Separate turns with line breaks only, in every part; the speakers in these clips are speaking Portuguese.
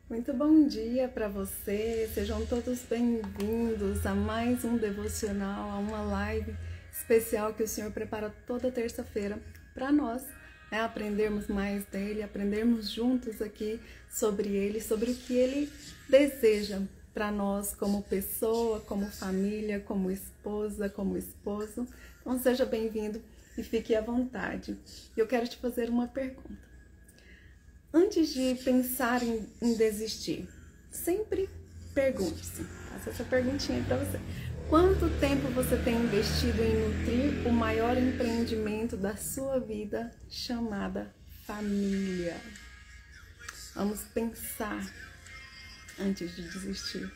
Muito bom dia para você, sejam todos bem-vindos a mais um devocional, a uma live especial que o Senhor prepara toda terça-feira para nós, né? Aprendermos mais dele, aprendermos juntos aqui sobre ele, sobre o que ele deseja para nós como pessoa, como família, como esposa, como esposo. Então seja bem-vindo e fique à vontade. Eu quero te fazer uma pergunta. Antes de pensar em desistir, sempre pergunte-se, faça essa perguntinha para você. Quanto tempo você tem investido em nutrir o maior empreendimento da sua vida, chamada família? Vamos pensar antes de desistir.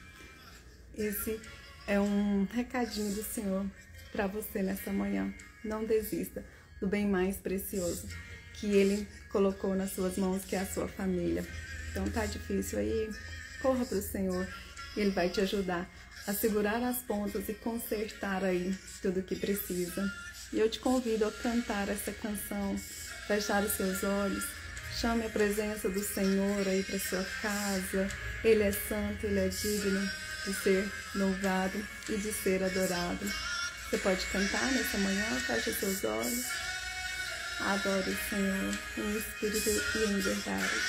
Esse é um recadinho do Senhor para você nessa manhã. Não desista do bem mais precioso que Ele colocou nas suas mãos, que é a sua família. Então tá difícil aí, corra para o Senhor, Ele vai te ajudar a segurar as pontas e consertar aí tudo o que precisa. E eu te convido a cantar essa canção, fechar os seus olhos, chame a presença do Senhor aí para sua casa. Ele é santo, Ele é digno de ser louvado e de ser adorado. Você pode cantar nessa manhã, feche os seus olhos. Adore o Senhor em espírito e em verdade.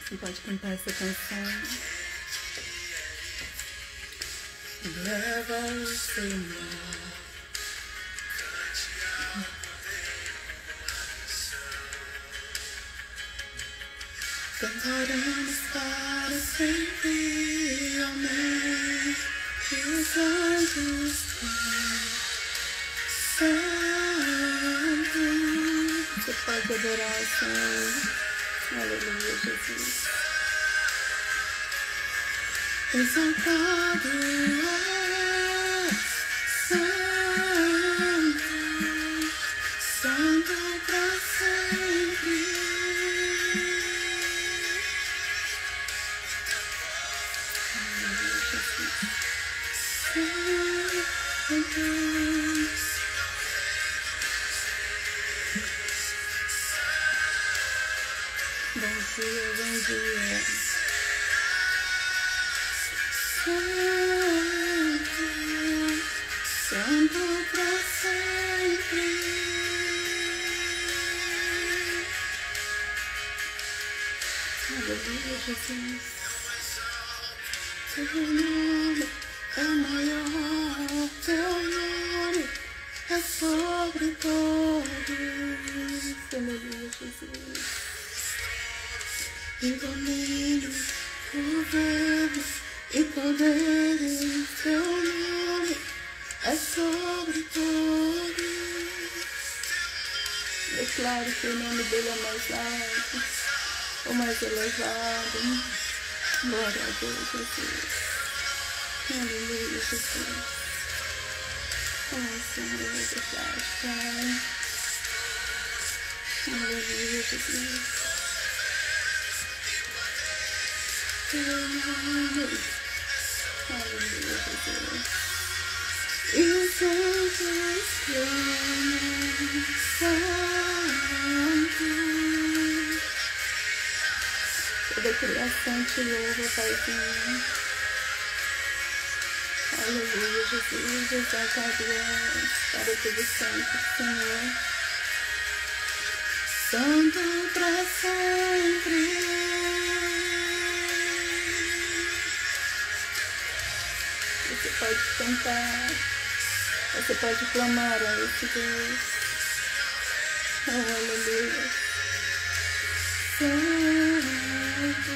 Você pode cantar essa canção. Leva o Senhor. Cantaremos para sempre, amém. E os anjos santo. Você pode adorar o Senhor. Aleluia, Jesus. Exaltado é santo, santo para sempre. Bom dia. Santo pra sempre. Aleluia, Jesus. Teu nome é maior, teu nome é sobre todos. Aleluia, Jesus. E domínio, governo e poderes, teu nome é sobre todos. Declaro que o nome dele é mais alto, o mais elevado. Glória a Deus, Jesus. Aleluia, Jesus. Oh, Senhor, é verdade, Pai. Aleluia, Jesus. Teu nome, aleluia, Jesus. E os anjos clamam, santo. Toda a criação te louva, Paizinho. Aleluia, Jesus, exaltado és para todo sempre, Senhor. Santo para sempre. Você pode cantar, você pode clamar a esse Deus. Oh, aleluia. Santo,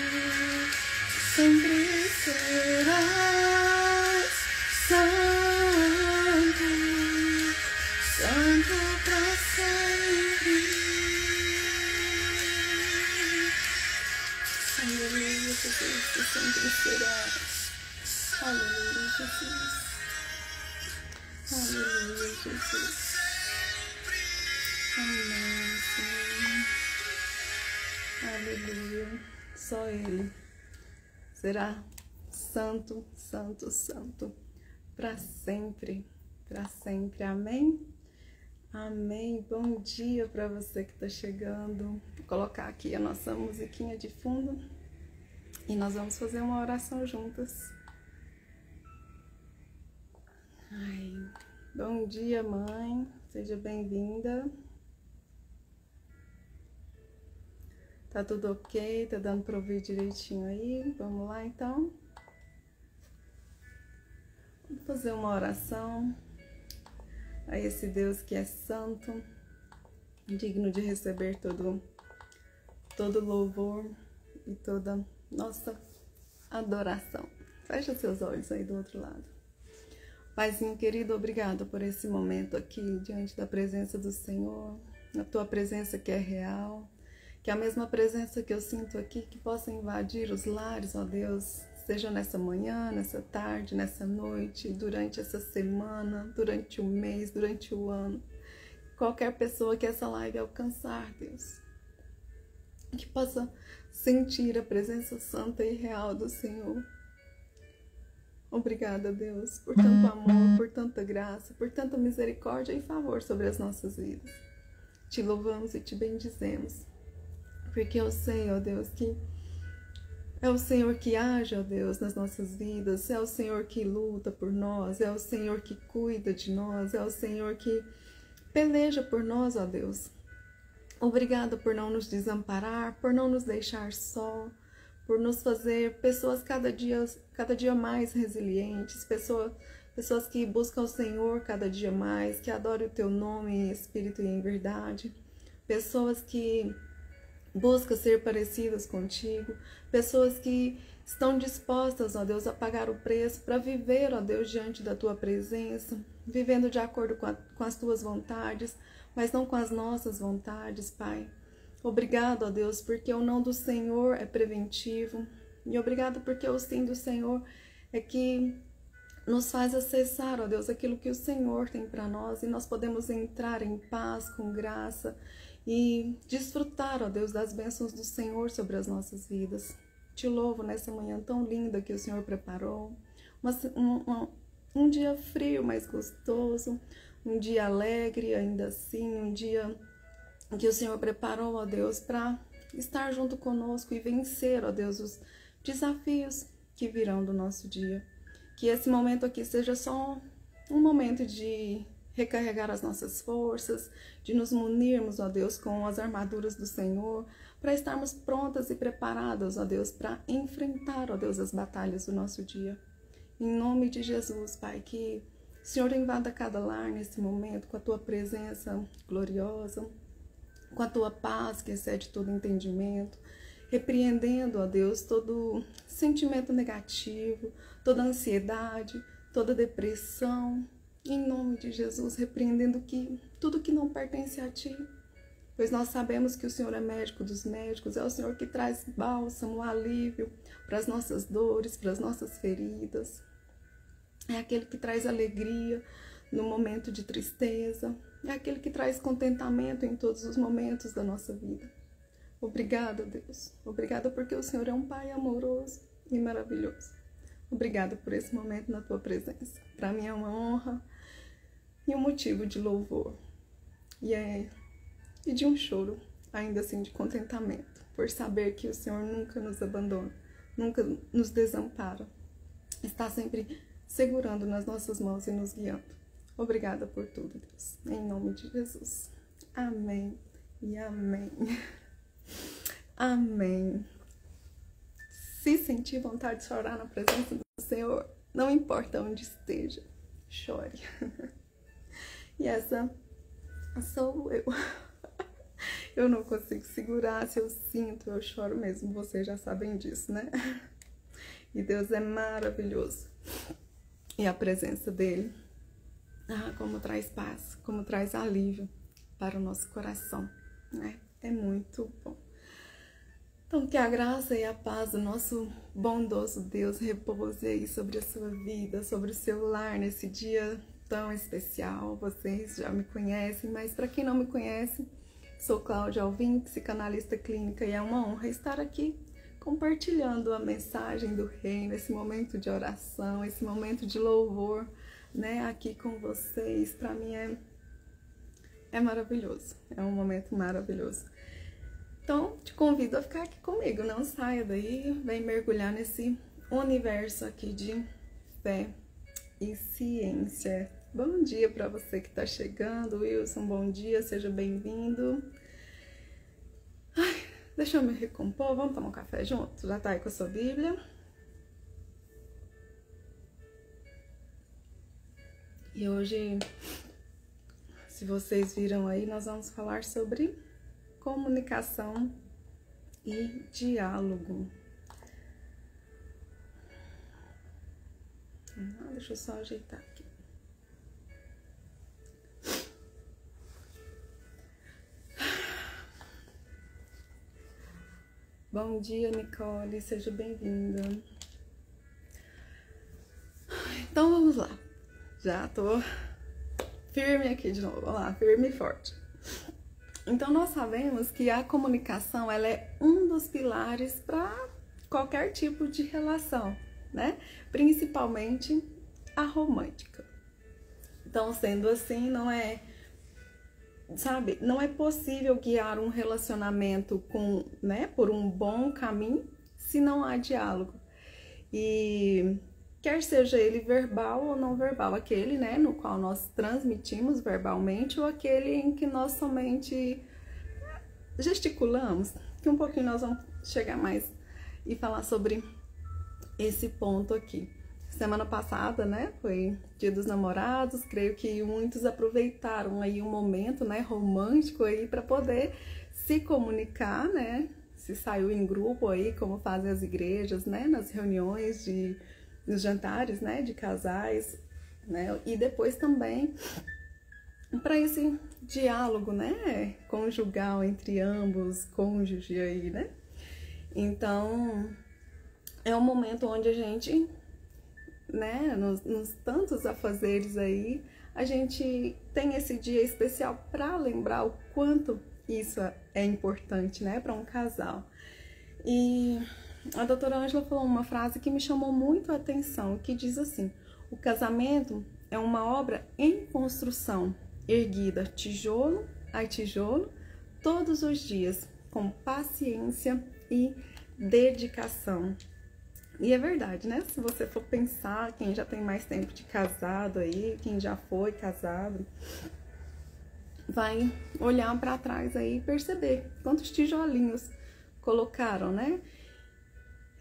sempre serás santo, santo pra sempre. Aleluia, Jesus, tu sempre serás. Aleluia, Jesus. Aleluia, Jesus. Amém, Senhor. Aleluia. Só Ele será santo, santo, santo, para sempre, para sempre. Amém? Amém. Bom dia para você que está chegando. Vou colocar aqui a nossa musiquinha de fundo e nós vamos fazer uma oração juntas. Ai, bom dia, mãe. Seja bem-vinda. Tá tudo ok? Tá dando para ouvir direitinho aí? Vamos lá, então. Vamos fazer uma oração a esse Deus que é santo, digno de receber todo louvor e toda nossa adoração. Fecha seus olhos aí do outro lado. Paizinho querido, obrigado por esse momento aqui diante da presença do Senhor, a tua presença que é real, que a mesma presença que eu sinto aqui, que possa invadir os lares, ó Deus, seja nessa manhã, nessa tarde, nessa noite, durante essa semana, durante o mês, durante o ano. Qualquer pessoa que essa live alcançar, Deus, que possa sentir a presença santa e real do Senhor. Obrigada, Deus, por tanto amor, por tanta graça, por tanta misericórdia e favor sobre as nossas vidas. Te louvamos e te bendizemos, porque eu sei, ó Deus, que é o Senhor que age, ó Deus, nas nossas vidas, é o Senhor que luta por nós, é o Senhor que cuida de nós, é o Senhor que peleja por nós, ó Deus. Obrigada por não nos desamparar, por não nos deixar só, por nos fazer pessoas cada dia mais resilientes, pessoas que buscam o Senhor cada dia mais, que adoram o teu nome em espírito e em verdade, pessoas que buscam ser parecidas contigo, pessoas que estão dispostas, ó Deus, a pagar o preço para viver, ó Deus, diante da tua presença, vivendo de acordo com as tuas vontades, mas não com as nossas vontades, Pai. Obrigado, ó Deus, porque o não do Senhor é preventivo, e obrigado porque o sim do Senhor é que nos faz acessar, ó Deus, aquilo que o Senhor tem para nós, e nós podemos entrar em paz, com graça, e desfrutar, ó Deus, das bênçãos do Senhor sobre as nossas vidas. Te louvo nessa manhã tão linda que o Senhor preparou, um dia frio, mas gostoso, um dia alegre ainda assim, um dia que o Senhor preparou, ó Deus, para estar junto conosco e vencer, ó Deus, os desafios que virão do nosso dia. Que esse momento aqui seja só um momento de recarregar as nossas forças, de nos munirmos, ó Deus, com as armaduras do Senhor, para estarmos prontas e preparadas, ó Deus, para enfrentar, ó Deus, as batalhas do nosso dia. Em nome de Jesus, Pai, que o Senhor invada cada lar nesse momento com a tua presença gloriosa, com a tua paz que excede todo entendimento, repreendendo, ó Deus, todo sentimento negativo, toda ansiedade, toda depressão, em nome de Jesus, repreendendo tudo que não pertence a Ti, pois nós sabemos que o Senhor é médico dos médicos, é o Senhor que traz bálsamo, alívio para as nossas dores, para as nossas feridas, é aquele que traz alegria no momento de tristeza, é aquele que traz contentamento em todos os momentos da nossa vida. Obrigada, Deus, obrigada porque o Senhor é um Pai amoroso e maravilhoso. Obrigada por esse momento na Tua presença. Para mim é uma honra e um motivo de louvor. E de um choro, ainda assim, de contentamento, por saber que o Senhor nunca nos abandona, nunca nos desampara. Está sempre segurando nas nossas mãos e nos guiando. Obrigada por tudo, Deus. Em nome de Jesus. Amém e amém. Amém. Se sentir vontade de chorar na presença do Senhor, não importa onde esteja, chore. E essa sou eu. Eu não consigo segurar, se eu sinto, eu choro mesmo. Vocês já sabem disso, né? E Deus é maravilhoso. E a presença dele, como traz paz, como traz alívio para o nosso coração, né? É muito bom. Então, que a graça e a paz do nosso bondoso Deus repouse aí sobre a sua vida, sobre o seu lar nesse dia tão especial. Vocês já me conhecem, mas para quem não me conhece, Sou Cláudia Alvim, psicanalista clínica, e é uma honra estar aqui compartilhando a mensagem do reino, esse momento de oração, esse momento de louvor, né, aqui com vocês. Para mim é maravilhoso, é um momento maravilhoso. Então, te convido a ficar aqui comigo, não saia daí, vem mergulhar nesse universo aqui de fé e ciência. Bom dia para você que está chegando, Wilson, bom dia, seja bem-vindo. Deixa eu me recompor, vamos tomar um café junto? Já tá aí com a sua Bíblia? E hoje, se vocês viram aí, nós vamos falar sobre comunicação e diálogo. Deixa eu só ajeitar aqui. Bom dia, Nicole, seja bem-vinda. Então vamos lá. Já tô firme aqui de novo. Vamos lá, firme e forte. Então nós sabemos que a comunicação ela é um dos pilares para qualquer tipo de relação, né? Principalmente a romântica. Então, sendo assim, não é possível guiar um relacionamento por um bom caminho se não há diálogo. E quer seja ele verbal ou não verbal, aquele, né, no qual nós transmitimos verbalmente ou aquele em que nós somente gesticulamos, que um pouquinho nós vamos chegar mais e falar sobre esse ponto aqui. Semana passada, né, foi Dia dos Namorados, creio que muitos aproveitaram aí um momento, né, romântico aí para poder se comunicar, né, se saiu em grupo aí, como fazem as igrejas, né, nas reuniões nos jantares, né, de casais, né, e depois também para esse diálogo, né, conjugal entre ambos cônjuges aí, né. Então, é um momento onde a gente, né, nos tantos afazeres aí, a gente tem esse dia especial para lembrar o quanto isso é importante, né, para um casal. E a doutora Ângela falou uma frase que me chamou muito a atenção, que diz assim: o casamento é uma obra em construção, erguida tijolo a tijolo, todos os dias, com paciência e dedicação. E é verdade, né? Se você for pensar, quem já tem mais tempo de casado aí, quem já foi casado, vai olhar para trás aí e perceber quantos tijolinhos colocaram, né?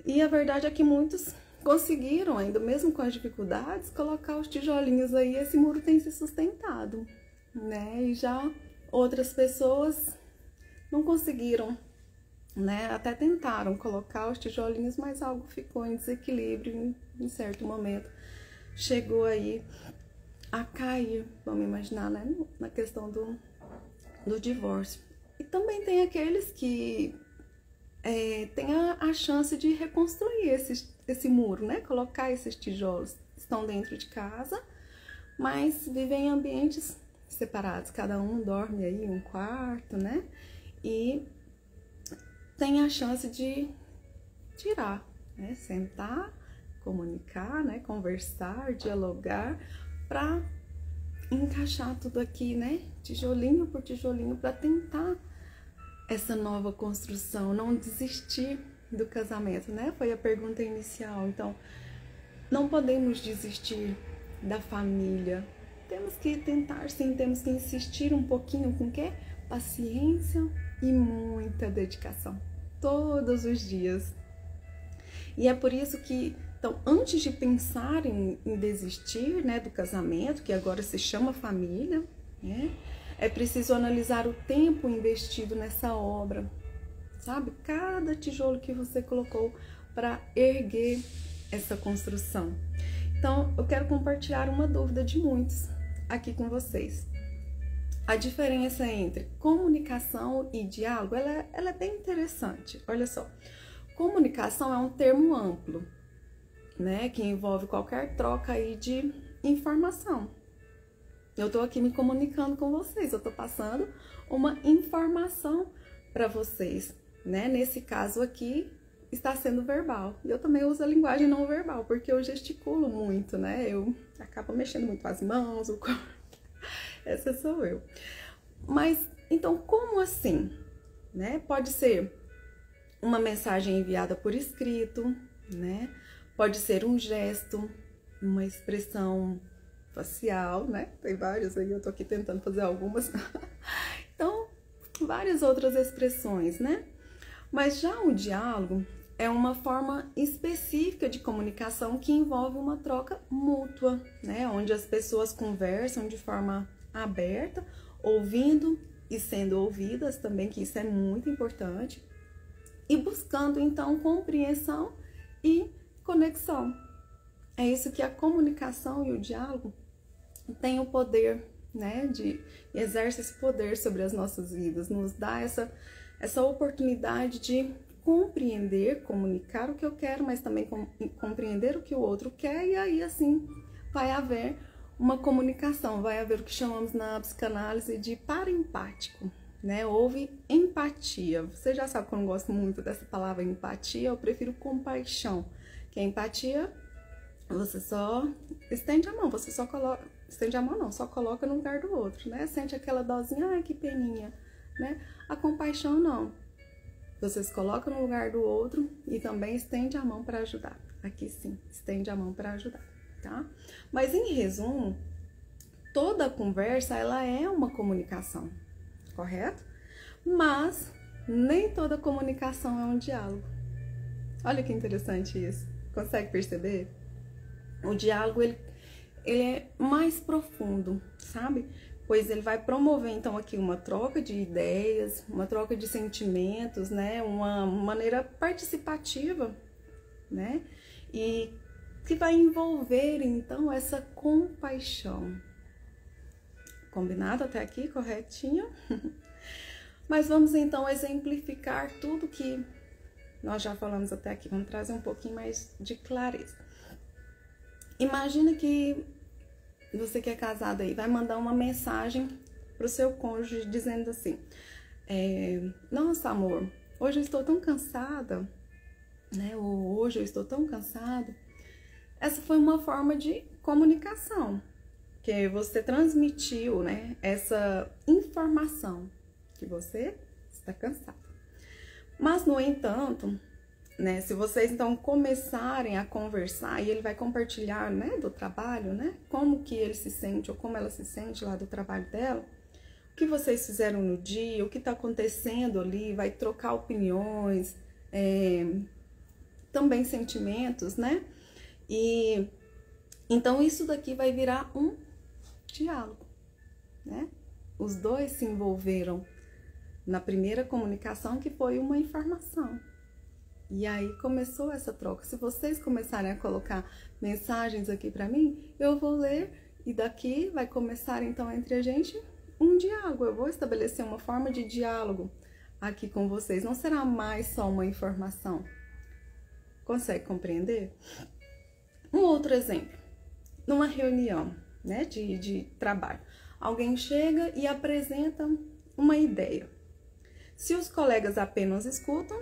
E a verdade é que muitos conseguiram ainda, mesmo com as dificuldades, colocar os tijolinhos aí, esse muro tem se sustentado, né? E já outras pessoas não conseguiram, né? Até tentaram colocar os tijolinhos, mas algo ficou em desequilíbrio em certo momento. Chegou aí a cair, vamos imaginar, né? Na questão do divórcio. E também tem aqueles que têm a chance de reconstruir esse muro, né? Colocar esses tijolos. Estão dentro de casa, mas vivem em ambientes separados. Cada um dorme aí em um quarto, né? E tem a chance de tirar, né? Sentar, comunicar, né? Conversar, dialogar, para encaixar tudo aqui, né? Tijolinho por tijolinho, para tentar essa nova construção, não desistir do casamento, né? Foi a pergunta inicial. Então, não podemos desistir da família. Temos que tentar, sim, temos que insistir um pouquinho com o quê? Paciência e muita dedicação. Todos os dias. E é por isso que, então, antes de pensar em desistir, né, do casamento, que agora se chama família, né, é preciso analisar o tempo investido nessa obra, sabe? Cada tijolo que você colocou para erguer essa construção. Então, eu quero compartilhar uma dúvida de muitos aqui com vocês. A diferença entre comunicação e diálogo, ela é bem interessante. Olha só, comunicação é um termo amplo, né, que envolve qualquer troca aí de informação. Eu tô aqui me comunicando com vocês, eu tô passando uma informação para vocês, né? Nesse caso aqui, está sendo verbal. E eu também uso a linguagem não verbal, porque eu gesticulo muito, né? Eu acabo mexendo muito com as mãos, o corpo. Essa sou eu. Mas, então, como assim? Né? Pode ser uma mensagem enviada por escrito, né? Pode ser um gesto, uma expressão facial, né? Tem várias aí, eu tô aqui tentando fazer algumas. Então, várias outras expressões, né? Mas já o diálogo é uma forma específica de comunicação que envolve uma troca mútua, né? Onde as pessoas conversam de forma aberta, ouvindo e sendo ouvidas também, que isso é muito importante, e buscando então compreensão e conexão. É isso que a comunicação e o diálogo têm o poder, né? Exerce esse poder sobre as nossas vidas, nos dá essa oportunidade de compreender, comunicar o que eu quero, mas também compreender o que o outro quer, e aí assim vai haver uma comunicação, vai haver o que chamamos na psicanálise de parempático, né? Houve empatia. Você já sabe que eu não gosto muito dessa palavra empatia, eu prefiro compaixão, que a empatia, você só estende a mão, você só coloca, estende a mão não, só coloca no lugar do outro, né? Sente aquela dosinha, ai que peninha, né? A compaixão não. Você se coloca no lugar do outro e também estende a mão para ajudar. Aqui sim, estende a mão para ajudar, tá? Mas em resumo, toda conversa, ela é uma comunicação, correto? Mas nem toda comunicação é um diálogo. Olha que interessante isso. Consegue perceber? O diálogo, ele é mais profundo, sabe? Pois ele vai promover, então, aqui uma troca de ideias, uma troca de sentimentos, né? Uma maneira participativa, né? E que vai envolver, então, essa compaixão. Combinado até aqui? Corretinho? Mas vamos, então, exemplificar tudo que nós já falamos até aqui. Vamos trazer um pouquinho mais de clareza. Imagina que você que é casado aí vai mandar uma mensagem pro seu cônjuge dizendo assim: nossa, amor, hoje eu estou tão cansada, né? Ou hoje eu estou tão cansado. Essa foi uma forma de comunicação, que você transmitiu, né? Essa informação que você está cansado. Mas, no entanto, né, se vocês então começarem a conversar e ele vai compartilhar, né, do trabalho, né, como que ele se sente ou como ela se sente lá do trabalho dela, o que vocês fizeram no dia, o que está acontecendo ali, vai trocar opiniões, também sentimentos, né? E então isso daqui vai virar um diálogo, né? Os dois se envolveram na primeira comunicação, que foi uma informação. E aí começou essa troca. Se vocês começarem a colocar mensagens aqui para mim, eu vou ler e daqui vai começar então entre a gente um diálogo. Eu vou estabelecer uma forma de diálogo aqui com vocês. Não será mais só uma informação. Consegue compreender? Um outro exemplo. Numa reunião, né, de trabalho, alguém chega e apresenta uma ideia. Se os colegas apenas escutam,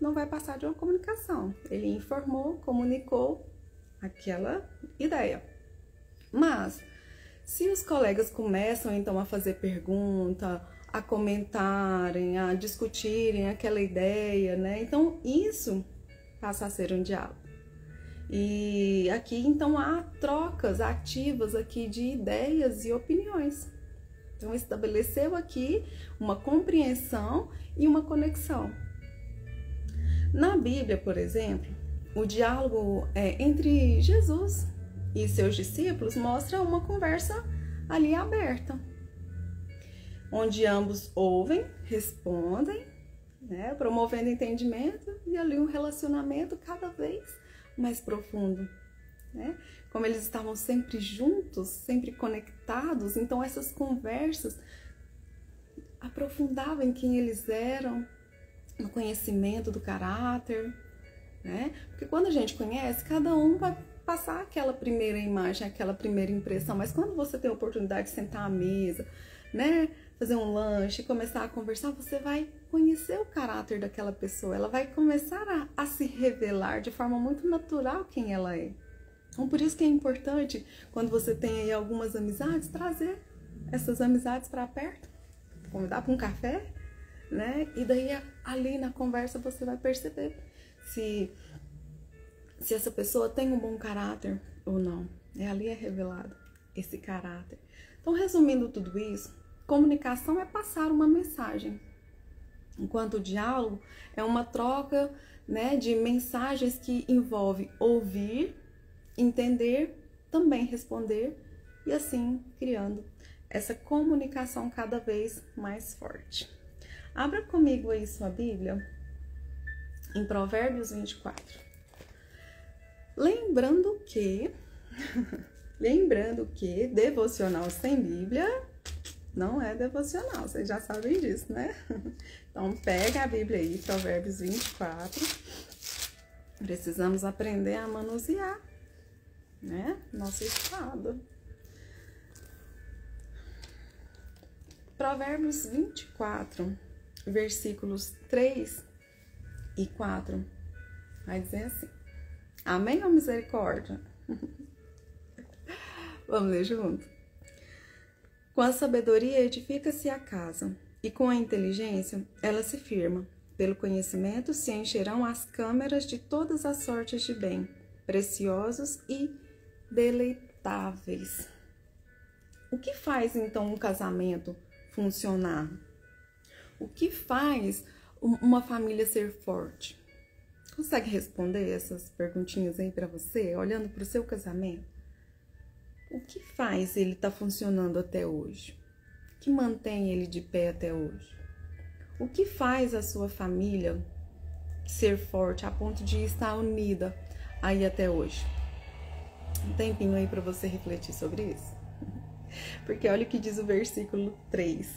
não vai passar de uma comunicação. Ele informou, comunicou aquela ideia. Mas, se os colegas começam então a fazer pergunta, a comentarem, a discutirem aquela ideia, né? Então, isso passa a ser um diálogo. E aqui, então, há trocas ativas aqui de ideias e opiniões. Então, estabeleceu aqui uma compreensão e uma conexão. Na Bíblia, por exemplo, o diálogo entre Jesus e seus discípulos mostra uma conversa ali aberta, onde ambos ouvem, respondem, né, promovendo entendimento e ali um relacionamento cada vez mais profundo, né? Como eles estavam sempre juntos, sempre conectados, então essas conversas aprofundavam em quem eles eram, no conhecimento do caráter, né? Porque quando a gente conhece, cada um vai passar aquela primeira imagem, aquela primeira impressão, mas quando você tem a oportunidade de sentar à mesa, né, fazer um lanche, começar a conversar, você vai conhecer o caráter daquela pessoa. Ela vai começar a se revelar de forma muito natural quem ela é. Então, por isso que é importante, quando você tem aí algumas amizades, trazer essas amizades para perto, convidar para um café, né? E daí ali na conversa você vai perceber se essa pessoa tem um bom caráter ou não. Ali é revelado esse caráter. Então, resumindo tudo isso, comunicação é passar uma mensagem, enquanto o diálogo é uma troca, né, de mensagens que envolve ouvir, entender, também responder e assim criando essa comunicação cada vez mais forte. Abra comigo aí sua Bíblia em Provérbios 24. Lembrando que devocional sem Bíblia não é devocional, vocês já sabem disso, né? Então pega a Bíblia aí, Provérbios 24. Precisamos aprender a manusear, né? Nosso estado. Provérbios 24, versículos 3 e 4, vai dizer assim: amém ou misericórdia? Vamos ler junto. Com a sabedoria edifica-se a casa, e com a inteligência ela se firma. Pelo conhecimento se encherão as câmeras de todas as sortes de bem, preciosos e deleitáveis. O que faz então um casamento funcionar? O que faz uma família ser forte? Consegue responder essas perguntinhas aí para você, olhando para o seu casamento? O que faz ele estar funcionando até hoje? O que mantém ele de pé até hoje? O que faz a sua família ser forte a ponto de estar unida aí até hoje? Um tempinho aí para você refletir sobre isso. Porque olha o que diz o versículo 3.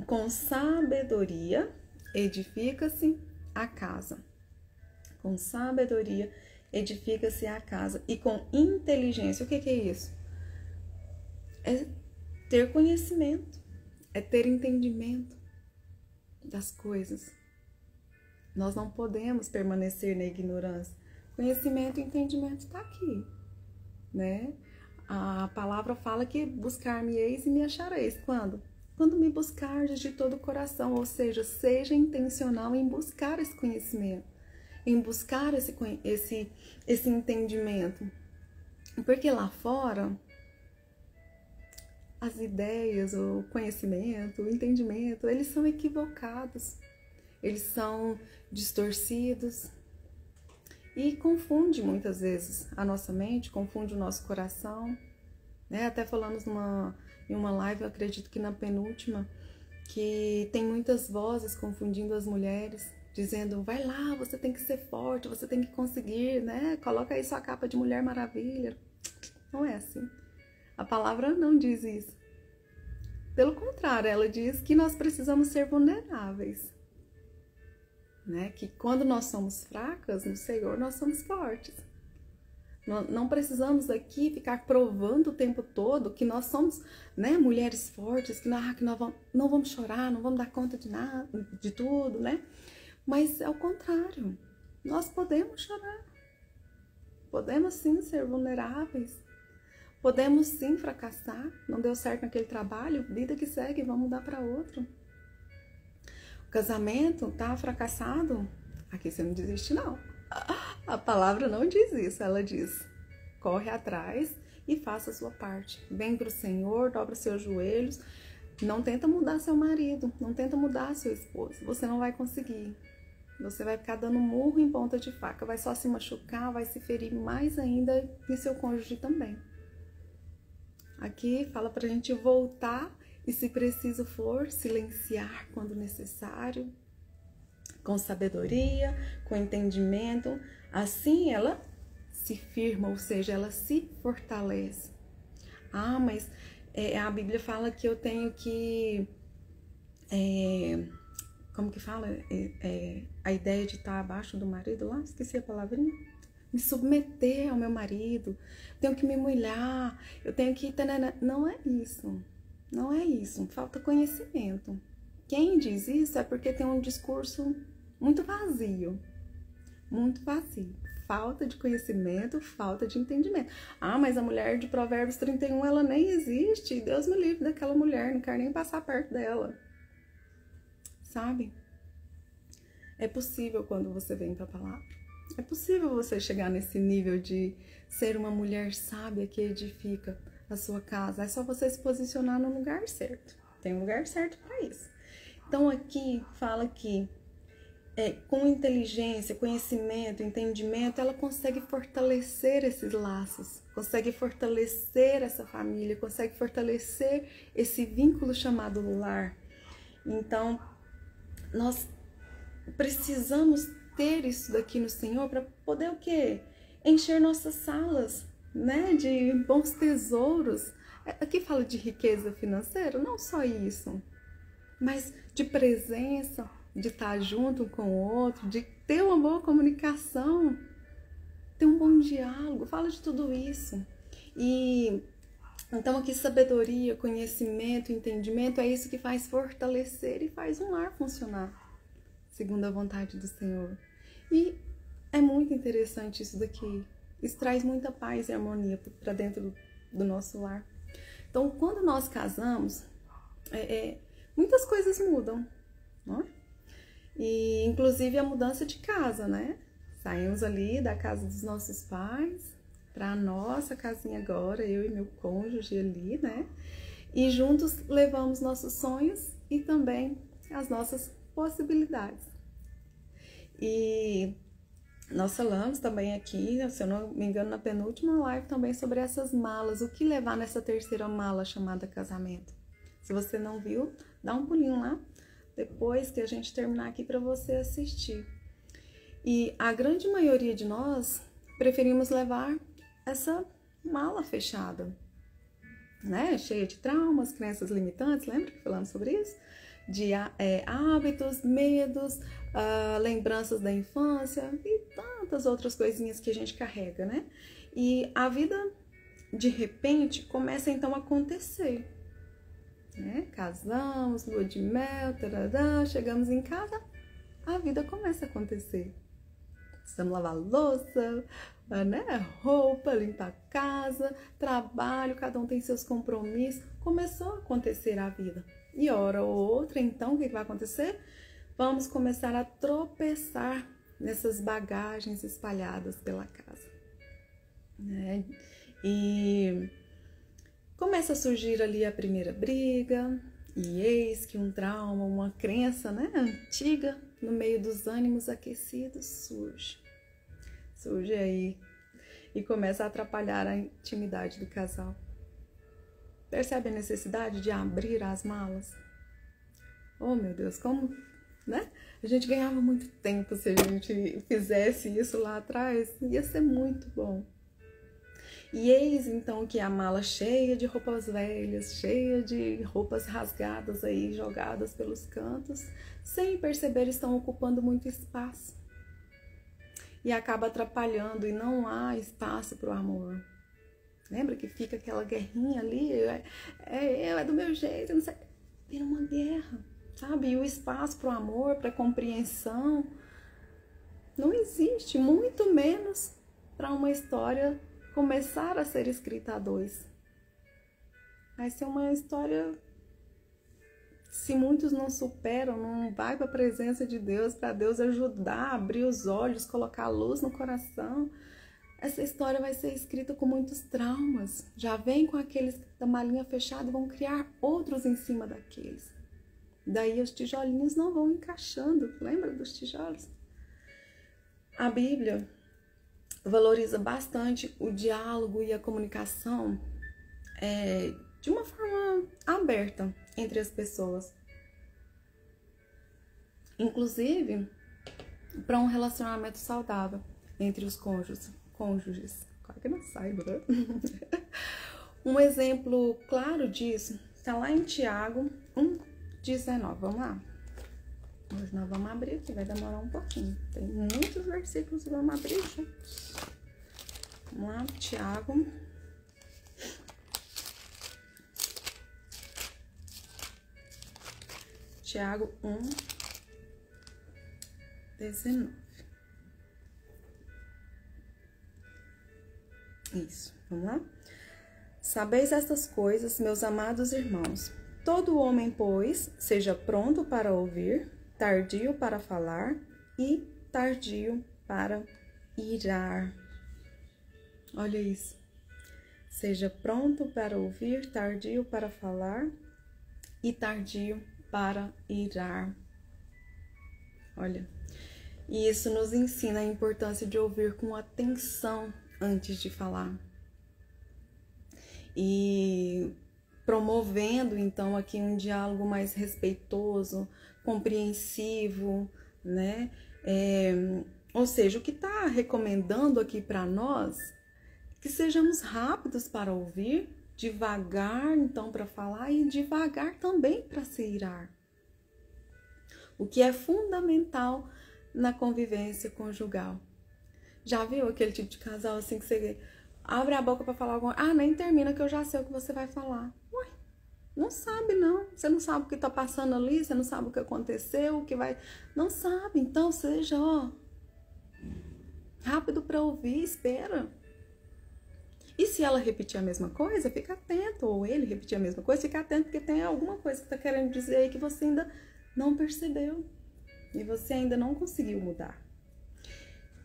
Com sabedoria edifica-se a casa. Com sabedoria edifica-se a casa. E com inteligência, o que é isso? É ter conhecimento, é ter entendimento das coisas. Nós não podemos permanecer na ignorância. Conhecimento e entendimento está aqui, né? A palavra fala que buscar-me-eis e me achareis. Quando? Quando me buscardes de todo o coração, ou seja, seja intencional em buscar esse conhecimento, em buscar esse entendimento. Porque lá fora, as ideias, o conhecimento, o entendimento, eles são equivocados, eles são distorcidos e confunde muitas vezes a nossa mente, confunde o nosso coração, né? Até falamos em uma live, eu acredito que na penúltima, que tem muitas vozes confundindo as mulheres, dizendo, vai lá, você tem que ser forte, você tem que conseguir, né? Coloca aí sua capa de Mulher Maravilha. Não é assim. A palavra não diz isso. Pelo contrário, ela diz que nós precisamos ser vulneráveis, né? Que quando nós somos fracas no Senhor, nós somos fortes. Não precisamos aqui ficar provando o tempo todo que nós somos, né, mulheres fortes, que nós não vamos chorar, não vamos dar conta de nada, de tudo, né? Mas é o contrário. Nós podemos chorar. Podemos sim ser vulneráveis. Podemos sim fracassar. Não deu certo naquele trabalho, vida que segue, vamos mudar para outro. O casamento tá fracassado? Aqui você não desiste, não. A palavra não diz isso. Ela diz, corre atrás e faça a sua parte. Vem para o Senhor, dobra seus joelhos. Não tenta mudar seu marido, não tenta mudar seu esposo. Você não vai conseguir. Você vai ficar dando murro em ponta de faca. Vai só se machucar, vai se ferir mais ainda e seu cônjuge também. Aqui fala pra gente voltar e, se preciso for, silenciar quando necessário, com sabedoria, com entendimento. Assim ela se firma, ou seja, ela se fortalece. Ah, mas a Bíblia fala que eu tenho que... como que fala? A ideia de estar abaixo do marido lá? Esqueci a palavrinha. Me submeter ao meu marido, tenho que me humilhar, eu tenho que... Não é isso. Não é isso, falta conhecimento. Quem diz isso é porque tem um discurso muito vazio. Muito vazio. Falta de conhecimento, falta de entendimento. Ah, mas a mulher de Provérbios 31, ela nem existe. Deus me livre daquela mulher, não quero nem passar perto dela. Sabe? É possível quando você vem para a palavra. É possível você chegar nesse nível de ser uma mulher sábia que edifica a sua casa. É só você se posicionar no lugar certo. Tem um lugar certo para isso. Então aqui fala que com inteligência, conhecimento, entendimento, ela consegue fortalecer esses laços, consegue fortalecer essa família, consegue fortalecer esse vínculo chamado lar. Então, nós precisamos ter isso daqui no Senhor para poder o quê? Encher nossas salas, né, de bons tesouros. Aqui fala de riqueza financeira, não só isso, mas de presença, de estar junto com o outro, de ter uma boa comunicação, ter um bom diálogo, fala de tudo isso. E então aqui sabedoria, conhecimento, entendimento é isso que faz fortalecer e faz um lar funcionar segundo a vontade do Senhor. E é muito interessante isso daqui. Isso traz muita paz e harmonia para dentro do nosso lar. Então, quando nós casamos, muitas coisas mudam, não é? E inclusive a mudança de casa, né? Saímos ali da casa dos nossos pais para a nossa casinha agora, eu e meu cônjuge ali, né? E juntos levamos nossos sonhos e também as nossas possibilidades. E nós falamos também aqui, se eu não me engano, na penúltima live também sobre essas malas, o que levar nessa terceira mala chamada casamento. Se você não viu, dá um pulinho lá, depois que a gente terminar aqui para você assistir. E a grande maioria de nós preferimos levar essa mala fechada, né? Cheia de traumas, crenças limitantes, lembra que falamos sobre isso? De hábitos, medos, lembranças da infância e tantas outras coisinhas que a gente carrega, né? E a vida, de repente, começa então a acontecer, né? Casamos, lua de mel, tarará, chegamos em casa, a vida começa a acontecer. Precisamos lavar louça, né? Roupa, limpar a casa, trabalho, cada um tem seus compromissos. Começou a acontecer a vida. E hora ou outra, então, o que vai acontecer? Vamos começar a tropeçar nessas bagagens espalhadas pela casa, né? E começa a surgir ali a primeira briga, e eis que um trauma, uma crença, né, antiga, no meio dos ânimos aquecidos, surge aí e começa a atrapalhar a intimidade do casal. Percebe a necessidade de abrir as malas? Oh, meu Deus, como, né? A gente ganhava muito tempo se a gente fizesse isso lá atrás, ia ser muito bom. E eis então que a mala cheia de roupas velhas, cheia de roupas rasgadas aí, jogadas pelos cantos, sem perceber estão ocupando muito espaço. E acaba atrapalhando e não há espaço para o amor. Lembra que fica aquela guerrinha ali? É do meu jeito, não sei. Vira uma guerra, sabe? E o espaço para o amor, para a compreensão, não existe, muito menos para uma história começar a ser escrita a dois. Vai ser uma história, se muitos não superam, não vai para a presença de Deus, para Deus ajudar, abrir os olhos, colocar luz no coração. Essa história vai ser escrita com muitos traumas. Já vem com aqueles da malinha fechada e vão criar outros em cima daqueles. Daí os tijolinhos não vão encaixando. Lembra dos tijolos? A Bíblia valoriza bastante o diálogo e a comunicação de uma forma aberta entre as pessoas. Inclusive, para um relacionamento saudável entre os cônjuges. Claro que não saiba, né? Um exemplo claro disso está lá em Tiago 1,19. Vamos lá? Hoje nós vamos abrir aqui, vai demorar um pouquinho. Tem muitos versículos que vamos abrir, gente. Vamos lá, Tiago. Tiago 1:19. Isso, vamos lá? Sabeis estas coisas, meus amados irmãos. Todo homem, pois, seja pronto para ouvir, tardio para falar e tardio para irar. Olha isso. Seja pronto para ouvir, tardio para falar e tardio para irar. Olha, e isso nos ensina a importância de ouvir com atenção antes de falar. E promovendo, então, aqui um diálogo mais respeitoso, compreensivo, né? Ou seja, o que está recomendando aqui para nós que sejamos rápidos para ouvir, devagar, então, para falar e devagar também para se irar. O que é fundamental na convivência conjugal. Já viu aquele tipo de casal assim que você abre a boca para falar alguma coisa? Ah, nem termina que eu já sei o que você vai falar. Ué, não sabe não. Você não sabe o que está passando ali, você não sabe o que aconteceu, o que vai... Não sabe, então seja, rápido para ouvir, espera. E se ela repetir a mesma coisa, fica atento. Ou ele repetir a mesma coisa, fica atento, porque tem alguma coisa que está querendo dizer aí que você ainda não percebeu. E você ainda não conseguiu mudar.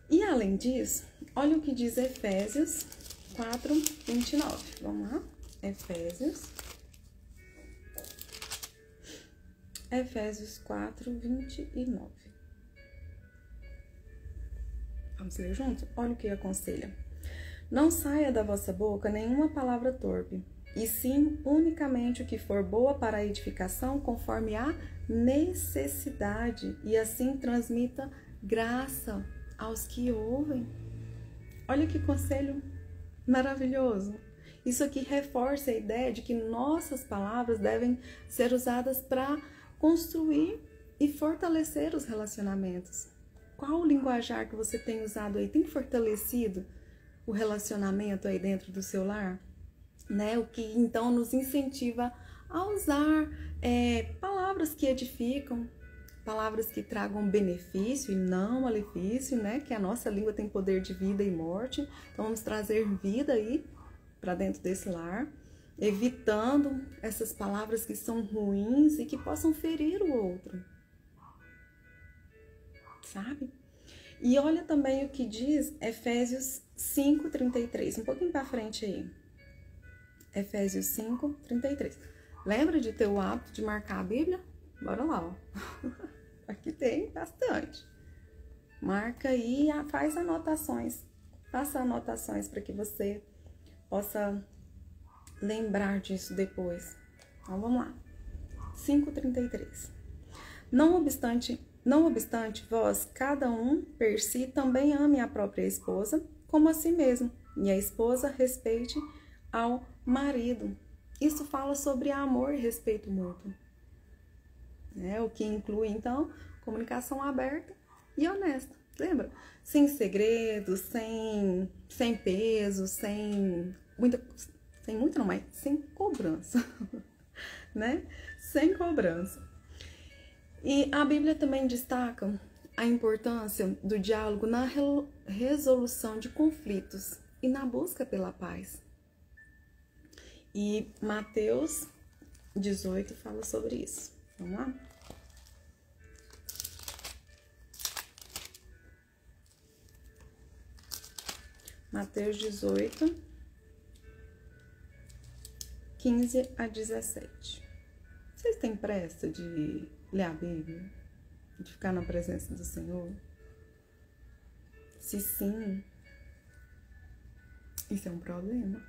E além disso, olha o que diz Efésios 4:29. Vamos lá? Efésios 4:29. Vamos ler juntos? Olha o que aconselha. Não saia da vossa boca nenhuma palavra torpe, e sim unicamente o que for boa para a edificação, conforme a necessidade, e assim transmita graça aos que ouvem. Olha que conselho maravilhoso. Isso aqui reforça a ideia de que nossas palavras devem ser usadas para construir e fortalecer os relacionamentos. Qual o linguajar que você tem usado aí? Tem fortalecido o relacionamento aí dentro do seu lar? Né? O que então nos incentiva a usar palavras que edificam, palavras que tragam benefício e não malefício, né? Que a nossa língua tem poder de vida e morte. Então vamos trazer vida aí para dentro desse lar, evitando essas palavras que são ruins e que possam ferir o outro. Sabe? E olha também o que diz Efésios 5:33, um pouquinho para frente aí. Efésios 5:33. Lembra de ter o hábito de marcar a Bíblia? Bora lá, ó. Aqui tem bastante. Marca aí e faz anotações. Faça anotações para que você possa lembrar disso depois. Então, vamos lá. 5:33. Não obstante, vós, cada um, per si, também ame a própria esposa, como a si mesmo, e a esposa respeite ao marido. Isso fala sobre amor e respeito mútuo. O que inclui, então, comunicação aberta e honesta. Lembra? Sem segredos, sem peso, sem cobrança. Né? Sem cobrança. E a Bíblia também destaca a importância do diálogo na resolução de conflitos e na busca pela paz. E Mateus 18 fala sobre isso. Vamos lá? Mateus 18, 15-17. Vocês têm pressa de ler a Bíblia? De ficar na presença do Senhor? Se sim, isso é um problema.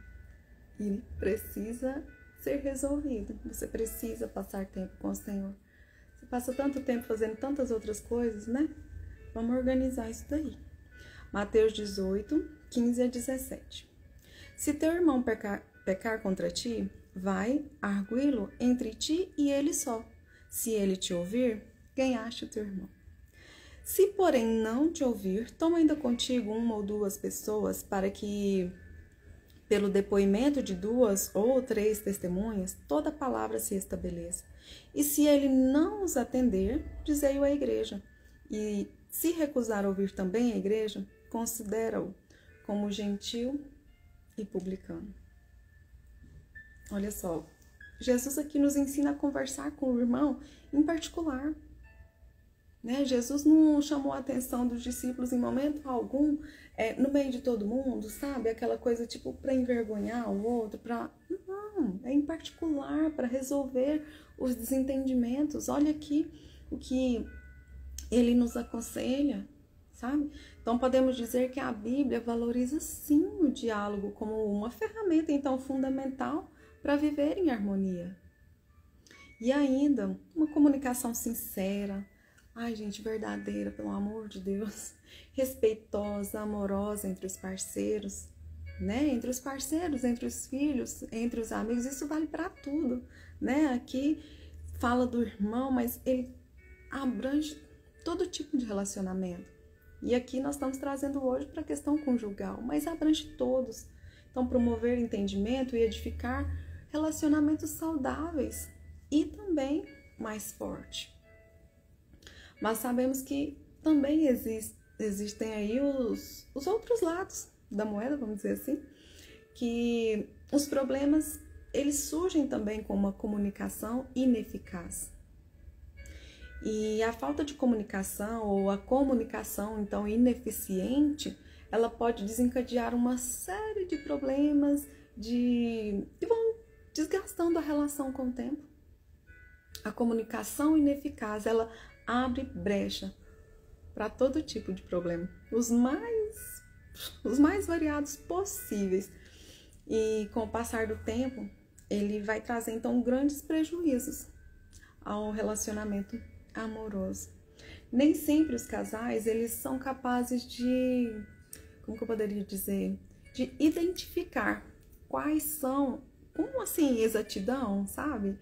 E precisa ser resolvido. Você precisa passar tempo com o Senhor. Você passa tanto tempo fazendo tantas outras coisas, né? Vamos organizar isso daí. Mateus 18, 15-17. Se teu irmão pecar contra ti, vai arguí-lo entre ti e ele só. Se ele te ouvir, ganhaste o teu irmão. Se, porém, não te ouvir, toma ainda contigo uma ou duas pessoas, para que, pelo depoimento de 2 ou 3 testemunhas, toda palavra se estabeleça. E se ele não os atender, dizei-o à igreja. E se recusar a ouvir também a igreja, considera-o como gentil e publicano. Olha só, Jesus aqui nos ensina a conversar com o irmão em particular. Né? Jesus não chamou a atenção dos discípulos em momento algum, no meio de todo mundo, sabe? Aquela coisa tipo para envergonhar o outro, não, é em particular para resolver os desentendimentos. Olha aqui o que ele nos aconselha, sabe? Então podemos dizer que a Bíblia valoriza sim o diálogo como uma ferramenta então fundamental para viver em harmonia. E ainda uma comunicação sincera, ai, gente, verdadeira, pelo amor de Deus, respeitosa, amorosa entre os parceiros, né? Entre os parceiros, entre os filhos, entre os amigos, isso vale para tudo, né? Aqui fala do irmão, mas ele abrange todo tipo de relacionamento. E aqui nós estamos trazendo hoje para a questão conjugal, mas abrange todos. Então, promover entendimento e edificar relacionamentos saudáveis e também mais fortes. Mas sabemos que também existem aí os outros lados da moeda, vamos dizer assim, que os problemas, eles surgem também com uma comunicação ineficaz. E a falta de comunicação ou a comunicação, então, ineficiente, ela pode desencadear uma série de problemas que vão desgastando a relação com o tempo. A comunicação ineficaz, ela abre brecha para todo tipo de problema, os mais variados possíveis. E com o passar do tempo, ele vai trazer então grandes prejuízos ao relacionamento amoroso. Nem sempre os casais, eles são capazes de, como que eu poderia dizer, de identificar quais são, como assim, exatidão, sabe?